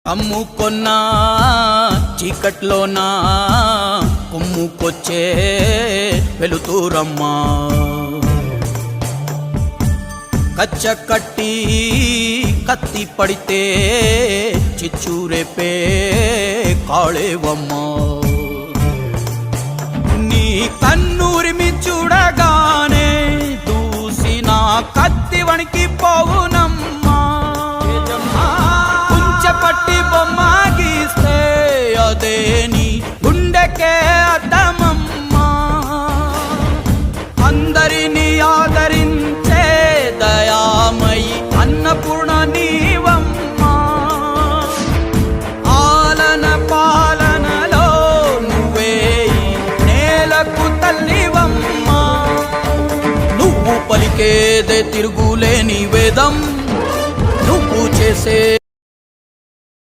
కమ్ముకొన్నా చీకట్లోనా కుమ్ముకొచ్చే వెలుతురమ్మా కచ్చ కట్టి కత్తి పడితే చిచ్చూరేపే కాళేవమ్మా నీ కన్నూరిమి చూడగానే దూసిన కత్తి వణికి పోవునమ్మా కుంచెపట్టి బొమ్మ గీస్తే అదే నీ గుండెకే అద్దమమ్మా అందరినీ ఆదరించే దయామయి అన్నపూర్ణ నీవమ్మా ఆలన పాలనలో నువ్వే నేలకు తల్లివమ్మా నువ్వు పలికేదే తిరుగులేని వేదం నువ్వు చేసే